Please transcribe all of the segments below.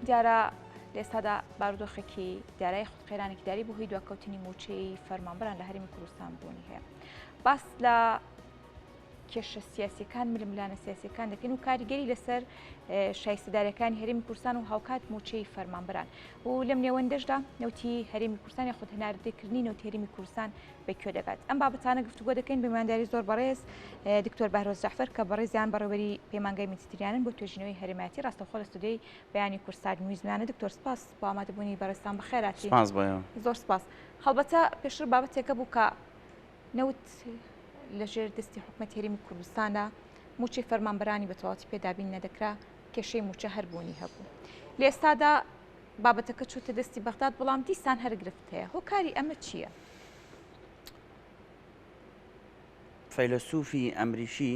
دیارە لێستادا بارودۆخێکی دیارای خودخێرانێکی داری بۆ هۆی دواکەوتنی موچەی فەرمانبەران لە هەرێمی کوردستان بوونی هەیە. باس لە کێشە سیاسیەکان ململانە سیاسیەکان دەکەین و کاریگەری لەسەر شایستەدارەکانی هەرێمی کوردستان و هاوکات موچەی فەرمانبەران و لەم نێوەندەشدا نەوتی هەرێمی کوردستان یا خود هەناردەکردنی نەوتی هەرێمی کوردستان بەکوێ دەگات. ئەم بابەتانە گفتوگۆ دەکەین بە میوانداری زۆر بەڕێز دکتۆر بەهرۆز جەعفەر کە بەڕێزیان بەڕێوەری پەیمانگای میترسیانن بۆ توێژینەوەی هەرێمەتی ڕاستەوخۆ لە ستودیۆی بەیانی کورسات میزبانە. دکتۆر سپاس بۆ ئامادەبوونی بەڕێستان بەخێراتی. سپاس بۆ زۆر سپاس. هەڵبەتە پێشتر بابەتێکە بوو کە نەوت لەژێر دەستی حکومەت هەرێمی کوردستانە موچەی فەرمانبەرانی بە تەواوەتی پێدابین نەدەکرا، کێشەی موچە هەربوونی هەبوو. لە ئێستادا بابەتەکە چوتە دەستی بەغداد، بەڵام دیسان هەرگرفت هەیە. هۆکاری ئەمە چییە؟ فەیلسوفی ئەمریکی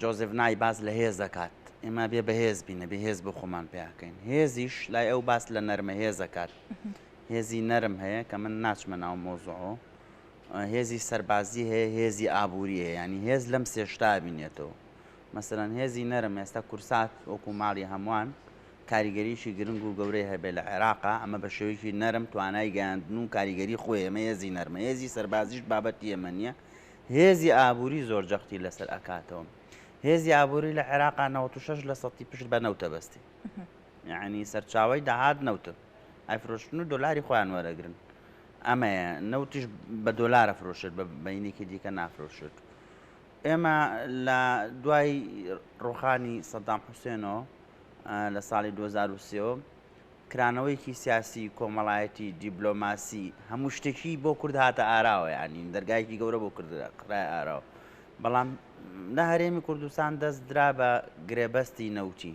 جۆزف نای باز لە هێز دەکات. ئێمە بێ بەهێز بینە، بەهێز بۆ خۆمان پێکەین. هێزیش لای ئەو باس لە نەرمە هێز دەکات. هێزی نەرم هەیە کە من ناچمە ناو مۆزوعۆ، هێزی سەربازی هەیە، هێزی ئابووری هەیە، ینی هێز لەم سێشتا بینێتەوە. مەسەڵەن هێزی نەرم ئێستا کورسات وەکو ماڵی هەمووان کاریگەریشی گرنگ و گەورەی هەبێ لە عێراقا، ئەمە بە شێوەیەکی نەرم توانای گەیاندن و کاریگەری خۆی ئەمە هێزی نەرمە. هێزی سەربازیش بابەتی ئێمە نییە. هێزی ئابووری زۆر جەختی لەسەر ئەکاتەوە. هێزی ئابووری لە عێراقا 96 لە سەدی پشت بە نەوتە بەستی، یعنی سەرچاوی داهات نەوتە ئەفرۆشتن و دۆلاری خۆیان وەرەگرن. ئەمەیە نەوتیش بە دۆلارە فرۆشت، بە بەینێکی دیکە نافرۆشت. ئێمە لە دوای ڕۆخانی سەدام حوسێنەوە لە ساڵی 2023 کرانەوەیکی سیاسی، کۆمەڵایەتی، دیبلۆماسی، هەموو شتێکی بۆ کورد هاتە ئاراوە، ینی دەرگایەکی گەورە بۆ کورد قڕای ئاراوە. بەڵام لە هەرێمی کوردستان دەست درا بە گرێبەستی نەوتی.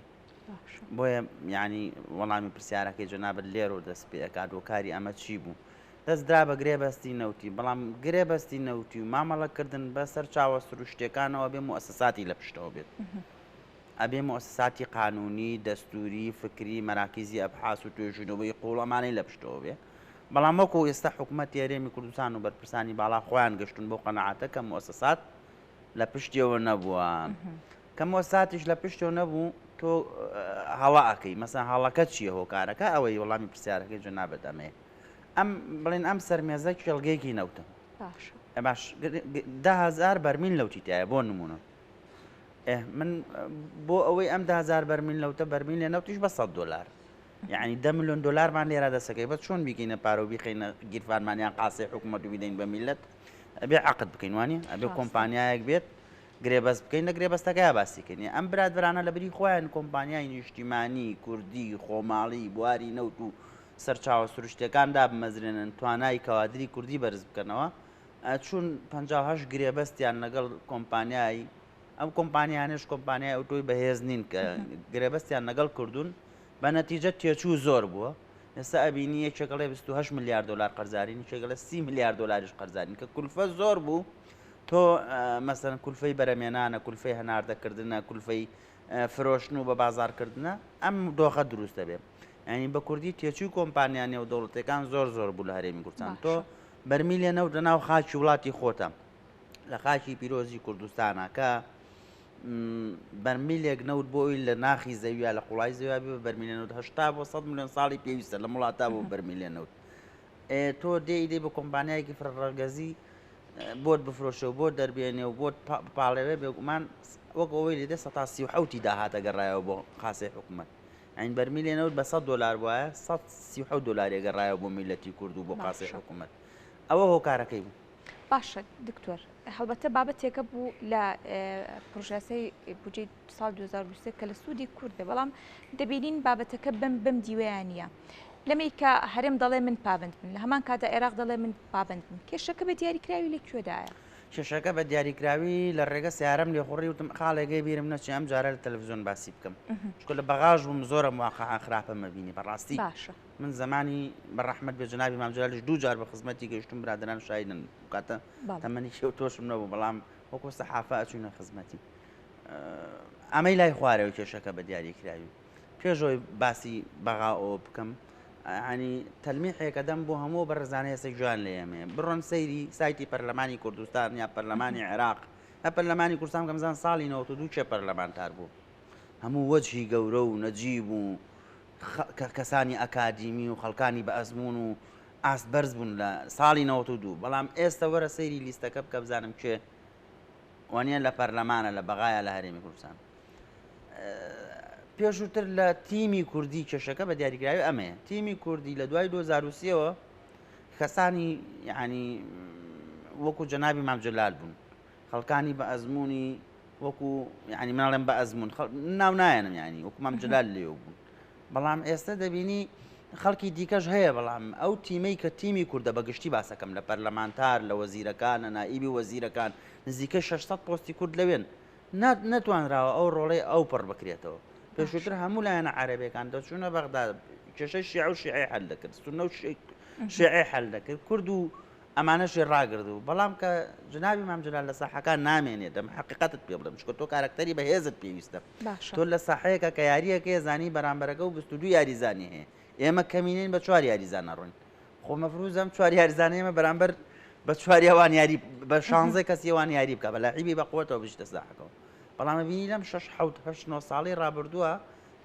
بۆیە یعنی وەڵامی پرسیارەکەی جەنابەت لێرە دەست پێ ئەکات وەکاری ئەمە چی بوو؟ دەست درا بە گرێبەستی نەوتی، بەڵام گرێبەستی نەوتی و مامەڵەکردن بەسەر چاوە سروشتەکانەوە بێ موسساتی لە پشتەوە بێت. ئەبێ موسساتی قانونی، دەستوری، فکری، مەراکیزی ئەبحاس و توێژینەوەی قوڵەمانەی لە پشتەوە بێ. بەڵام وەکو ئێستا حکوومەتی هەرێمی کوردستان و بەرپرسانی باڵا خۆیان گەشتون بۆ قەنەعاتە کە موسسات لە پشتیەوە نەبووە. کە موسساتیش لە پشتەوە نەبوو، تۆ هەڵا ئەەکەی. مەسەن هەڵەکە چییە؟ هۆکارەکە ئەوەی وەڵامی پرسیارەکەی جەنابەت ئەمەیە. بڵێن ئەم سەرمێزە کێڵگەیەکی نەوتە. باش 10,000 بەرمیل لەوتی تایە بۆ نمونە. من بۆ ئەوەی ئەم 10,000 بەرمیل لەوتە بەرمیل لێ نەوتیش بە $100، یعنی 10 ملیۆن دلارمان لێرە دەسەکەی. بە چۆن بیکەینە پارە و بیخینە گیرفانمانیان قاسی حکوومەت و بیدەین بە میلەت؟ ئەبێ عەقد بکەین، وانە ئەبێ کۆمپانیایەک بێت گرێبەست بکەین، لە گرێبەستەکەی باسیکەین. ئەم برادرانە لە بری خۆیان کۆمپانیای نیشتیمانی، کوردی، خۆماڵی، بواری نەوت و سەرچاوە سروشتەکاندا بمەزرێنن، توانای کەوادری کوردی بەرز بکەنەوە. چون 58 گرێبەستیان لەگەڵ کۆمپانیایی، ئەم کۆمپانیانش کۆمپانیای ئۆتۆی بەهێز نین کە گرێبەستیان لەگەڵ کردوون، بە نەتیجە تێچوو زۆر بووە. ئێستا ئەبینی یەکێکەڵێ 28 میلیارد دلار قەرزارین، یەکێکەڵێ 30 میلیارد دلاریش قەرزارین، کە کولفە زۆر بوو. تۆ مەسەڵەن کولفەی بەرەمێنانە، کولفەی هەناردەکردنە، کولفەی فرۆشتن و بە بازارکردنە، ئەم دۆخە دروست دەبێت. ینی بە کوردی تێچووی کۆمپانیانێ و دەوڵەتەکان زۆر بوو لە هەرێمی کوردستان. تۆ بەرمیلێ نەوت لە ناو خاکی وڵاتی خۆتە، لە خاکی پیرۆزی کوردستانە، کە بەرمیلێک نەوت بۆی لە ناخی زەویە لە قوڵای زەویا بێ بەرمیلێ نەوت 80 بۆ 100 ملیۆن ساڵی پێویستە لە وڵاتە بۆ بەرمیلێ نەوت. تۆ دێ بە کۆمپانیایەکی فرڕەگەزی بۆت بفرۆشە و بۆ دەربێنێ و بۆت پاڵێوێ بێگومان وەک ئەوەی لێدە 137 داهاتە گەڕایەوە بۆ قاسی حکوومەت. ئەین بەرمیلێ نەوت بە $100 وایە 137 دلاری گەڕایەوە بۆ میلەتی کورد و بۆ قاسی حکوومەت. ئەوە هۆکارەکەی بوو. باشە دکتۆر، هەڵبەتە بابەتێکە بوو لە پرۆژەسەی بودجەی ساڵ 2023 کە لە سوودی کورد بێ، بەڵام دەبینین بابەتەکە بەم دیوەیان نییە. لەمەی کە هەرێم دەڵێ من پابند بن، لە هەمان کاتە عێراق دەڵێ من پابند بن. کێشەکە بە دیاریکراوی لە کوێدایە؟ کێشەکە بە دیاریکراوی لە ڕێگە سیارەم لێخوڕی وتم خاڵێگەی بیرم نەچی ئەم جارە لە تەلەڤیزیۆن باسی بکەم، چکە لە بەغاژ بووم زۆرە مواقعە خراپە مەبینی. بەڕاستی من زمانی بەڕەحمەت بێ جەنابی مام جەلالش 2 جار بە خزمەتی گەیشتم، برادران شایدن، کاتە تەمەنی شێو تۆشم نەبوو، بەڵام وەکو سەحافە ئەچوونە خزمەتی. ئەمەی لای خوارەوە کێشەکە بە دیاریکراوی. پێشەوەی باسی بەغاەوە بکەم، ینی تەلمیحێکە دەم بۆ هەموو بە ڕێزانەیەسێک جوان لە ئێمێ بڕۆن سەیری سایتی پەرلەمانی کوردستان یا پەرلەمانی عێراق. پەرلەمانی کوردستان کەمزان ساڵی 92 چێ پەرلەمانتار بوو، هەموو وەجهی گەورە و نەجیب و کەسانی ئەکادیمی و خەڵکانی بە ئەزمون و ئاست بەرز بوون لە ساڵی 92 بەڵام ئێستا وەرە سەیری لیستەکە بکە بزانم کێ وانە لە پەرلەمانە لە بەغایە لە هەرێمی کوردستان. پێشووتر لە تیمی کوردی کێشەکە بە دیاریکراوی ئەمەیە تیمی کوردی لە دوای 2023ەوە کەسانی یعنی وەکو جەنابی مامجلال بوون خەڵکانی بە ئەزمموی وەکو ینی مناڵێن بە ئەزمون ناو نایەنم ینی وەکو مامجلال لێو بوون بەڵام ئێستا دەبینی خەڵکی دیکەش هەیە بەڵام ئەو تیمەی کە تیمی کووردە بەگشتی باسەکەم لە پەرلەمانتار لە وەزیرەکان لە نائیبی وەزیرەکان نزیکە 600 پۆستی کورد لەوێن نەتوانراوە ئەو ڕۆڵەی ئەو پڕ بکرێتەوە پێشووتر هەموو لایەنە عەرەبیەکان دەچوونە بەغدا کێشەی شیعە و شیعی حەل دەکرد سونە و شیعی حەل دەکرد کورد و ئەمانەشی ڕاگرد و بەڵام کە جنابی مامجلال لە ساحەکان نامێنێت دەم حقیقەتت پێ بڵێم چکە تۆ کارکتەری بەهێزت پێویستە تۆ لە ساحەیەکە کە یاریەکە زانی بەرامبەرەکە و 22 یاریزانی هەیە ئێمە کەمینین بە 4 یاریزانە ڕوین خۆ مەفروزم 4 یاریزانە ئێمە بەرامبەر بە 4 یاری بە 16 کەسیوان یاری بکە بە لاعیبی بەقوتەوە بشتە ساحەکەەوە بەڵامە بینی لەم 6 ساڵی ڕابردووە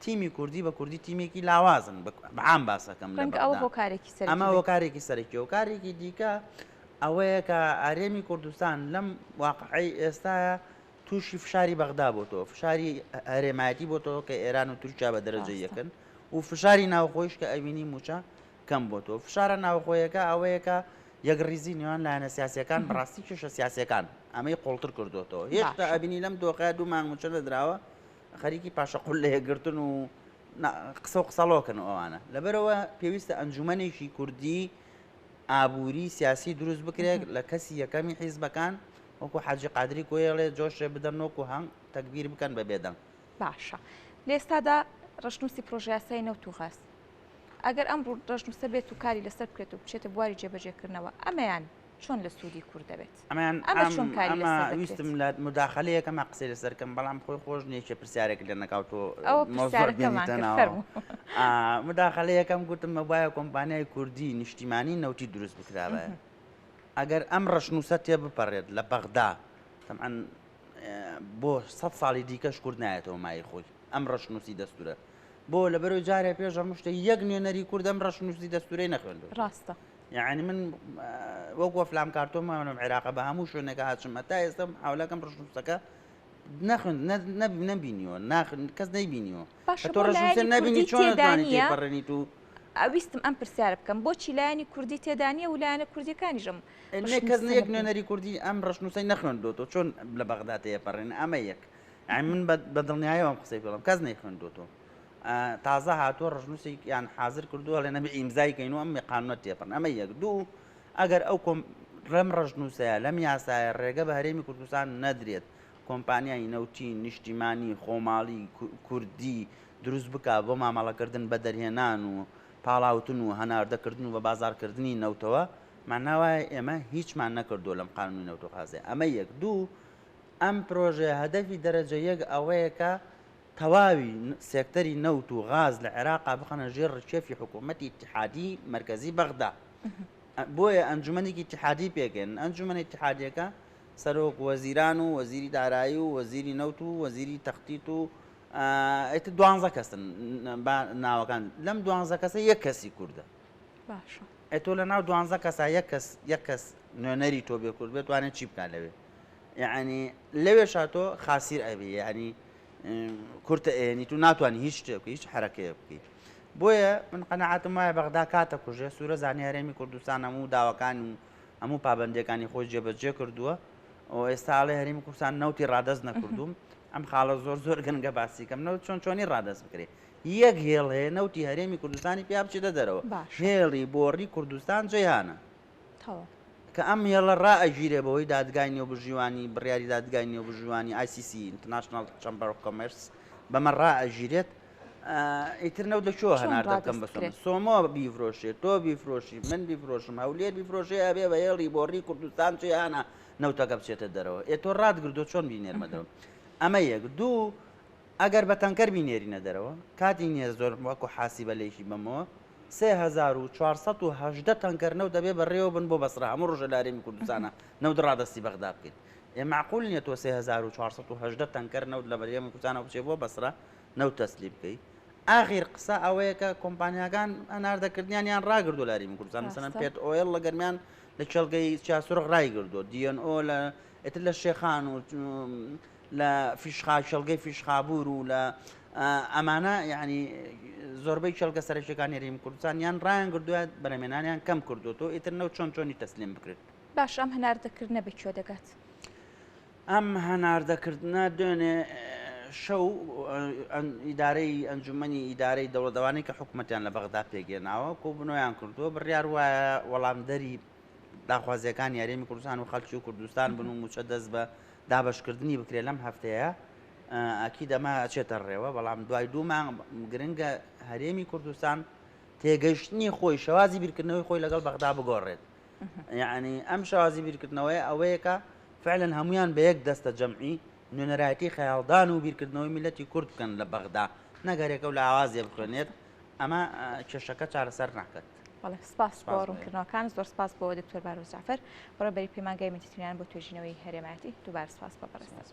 تیمی کوردی بە کوردی تیمێکی لاوازن بەعام باسەکەم ئەمە هۆکارێکی سەرەکی و کارێکی دیکە ئەوەیە کە ئارێمی کوردستان لەم واقعی ئێستاە تووشی فشاری بەغدا بۆتەوە فشاری هەرێمایەتی بۆتەوە کە ئێران و تورکیا بە دەرەجە یەکەن و فشاری ناوخۆیش کە ئەوینی موچە کەم بۆتەوە فشارە ناوخۆیەکە ئەوەیە کە یەکڕیزی نێوان لایەنە سیاسیەکان بەڕاستی کێشە سیاسیەکان ئەمەی قوڵتر کردوێتەوە هێشتا ئەبینی لەم دۆخەیە 2 مانگ موچە لەدراوە خەریکی پاشەقول لە یەکگرتن و قسە و قسەڵۆکن ئەوانە لەبەرەوە پێویستە ئەنجومەنێکی کوردی ئابووری سیاسی دروست بکرێت لە کەسی یەکەمی حیزبەکان وەکو حاجی قادری کۆیڵێ جۆشێ بدەن وەکو هەنگ تەکبیر بکەن بە بێدەنگ باشە لە ئێستادا ڕشنووسی پرۆژیاسای نەوت و غاز ئەگەر ئەم ڕژنووسە بێت و کاری لەسەر بکرێت و بچێتە بواری جێبەجێکردنەوە ئەمەیان چۆن لە سوودی کورد دەبێت ئەمە ویستم لە مداخلەیەکەمە قسەی لەسەرکەم بەڵام خۆی خۆش نییە پرسیارێک لە نەکاوتۆ مداخلەیەکەم گوتم مە وایە کۆمپانیای کوردی نیشتیمانی نەوتی دروست بکراوە ئەگەر ئەم ڕشنووسە تێ بپەڕێت لە بەغدا تەمەن بۆ 100 ساڵی دیکەش کورد نایەتەوە مای خۆی ئەم ڕشنووسی دەستورە بۆ لەبەرەوەی جارێ پێش هەموو شتێ یەک نوێنەری کورد ئەم ڕشنووسی دەستورەی نەخوێندوە ڕاستە یعنی من وەکو فلام کارتۆمانم عێراقە بە هەموو شوێنێکە هاتشم تا ئێستا حاولەکەم ڕشنووسەکە نەبینیوە کەس نەیبینیوە تۆ ڕشنووسە نەبینی چۆن دەتوانیت تێپەڕێنیت و ئەویستم ئەم پرسیارە بکەم بۆچی لایەنی کوردی تێدانیە و لایەنە کوردیەکانیژم کەس یەک نوێنەری کوردی ئەم ڕشنووسەی نەخوێندوەوە چۆن لە بەغدا تێپەڕێن ئەمە یەک من بە دڵنیایەوەم قسەی پێڵم کەس نەیخوێندوەوە تازە هاتووە ڕژنووسی یان حاضر کردووە لە نەبی ئیمزایکەین و ئەم قانونە تێپەڕن ئەمە یەک دوو ئەگەر ئەو ڕێم ڕژنووسەیە لەم یاسایە ڕێگە بە هەرێمی کوردستان نەدرێت کۆمپانیای نەوتی نیشتیمانی خۆماڵی کوردی دروست بکە بۆ مامەڵەکردن بە دەرهێنان و پاڵاوتن و هەناردەکردن و بە بازارکردنی نەوتەوە معناوایە ئێمە هیچمان نەکردو لەم قانونی نەوت و غازێ ئەمە یەک دوو ئەم پرۆژێ هەدەفی دەرەجە یەک ئەوەیە کە تەواوی سێکتەری نەوت و غاز لە عێراقا بخەنە ژێر ڕکێفی حکوومەتی اتحادی مرکزی بەغدا بۆیە ئەنجومەنێکی اتحادی پێکەن ئەنجومەنی اتحادیەکە سەرۆک وەزیران و وەزیری دارایی و وەزیری نەوت و وەزیری تەختیت و 12 کەسن ناوەکان لەم 12 کەسە یەک کەسی کووردە تۆ لە ناو 12 کەسا یەک کەس نوێنەری تۆ بێ کورد بێت توانێت چی بکات لەوێ یعنی لەوێ شاتۆ خاسیر ئەبێ یعنی کورتە ئێنیت و ناتوانانی هیچ شتێک هیچ حرەکەیە بکەیت بۆیە من قەنەعاتم وایە بەغدا کاتە کوژێ سوورە زانی هەرێمی کوردستان هەموو داواکان و هەموو پابەندیەکانی خۆی جێبەجێ کردووە و ئێستا ئاڵێ هەرێمی کوردستان نەوتی ڕادەست نەکردوم ئەم خاڵە زۆر گەنگە باسیکەم نەوت چۆنی ڕادەست بکرێت یەک هێڵ هەیە نەوتی هەرێمی کوردستانی پێ بچێتە دەرەوە هێڵی بۆڕی کوردستان جێیانە کە ئەم هێڵە ڕائەگیرێ بەوەی دادگای نێوبژیوانی بڕیاری دادگای نێوبژیوانی ICC International Chamber of Commerce بەمە ڕائەگیرێت ئیتر نەوت لە چۆ هەنار دەکەم بەسەر سۆمۆ بیفرۆشێت تۆ بیفرۆشی من بیفرۆشم هەولێر بیفرۆشێ ئەبێ بە هێڵی بۆڕی کوردستان جێیانە نەوتەکە بچێتە دەرەوە تۆ ڕادگردۆ چۆن بینێرمە دەرەوە ئەمە یەک دوو ئەگەر بە تەنکەر بینێرینە دەرەوە کاتی نییە زۆر وەکو حاسیبە لێکی بمەوە 3480 تەنکەر نەوت دەبێ بەڕێوە بن بۆ بەسرا هەموو ڕۆژە لە هەرێمی کوردستانە نەوت ڕادەستی بەغدا بکەیت معقول نییە تۆ 3480 تەنکەر نەوت لە هەرێمی کوردستانە بچێت بۆ بەسرا نەوت تەسلی بکەیت ئاخیر قسە ئەوەیە کە کۆمپانیاکان هەناردەکردنیان ڕاگردو لە هەرێمی کوردستان مەسەڵەن پێت ئۆیل لە گەرمیان لە چێلگەی چاسوورق ڕایگردو دیNO لە ئێتر لە شێخان و لە شێلگەی فیشخابور و لە ئەمانە یعنی زۆربەی چێلگە سەرەکیەکانی هەرێمی کوردستان یان ڕایان کردووە بەرهەمێنانیان کەم کردوەوە ئیتر نەوت چۆنی تەسلیم بکرێت. باش ئەم هەناردەکردنە بەکوێ دەگات؟ ئەم هەناردەکردنە دوێنێ شەو ئیدارەی ئەنجومەنی ئیدارەی دەوڵەتەوانی کە حکوومەتیان لە بەغدا پێگەێناوە کۆبنەوەیان کردووە بڕیار وایە وەڵامدەری داخوازیەکان یاریێمی کوردستان و خەڵکی و کوردستان بن و موچە دەست بە دابشکردنی بکرێت لەم هەفتەیە ئەکی دەما ئەچێتە ڕێوە بەڵام دوای دوو مانگ گرنگە هەرێمی کوردستان تێگەیشتنی خۆی شەوازی بیرکردنەوەی خۆی لەگەڵ بەغدا بگۆڕێت. یعنی ئەم شەوازی بیرکردنەوەی ئەوەیە کە فعلا هەمویان بە یەک دەستە جەمعی نوێنەرایەتی خەیاڵدان و بیرکردنەوەی میلەتی کورد بکەن لە بەغدا نەگەرێکە و لە ئاوازێ بخوێنێت ئەمە کێشەکە چارەسەر ناکات. بەڵێ سپاس بۆ ڕوونکردنەوەکان زۆر سپاس بۆ دکتۆر باروس جعفەر بەڕێوەبەری پەیمانگای میتیتوانیان بۆ توێژینەوەی هەرێمەتی دووبارە سپاس بە بەڕێز.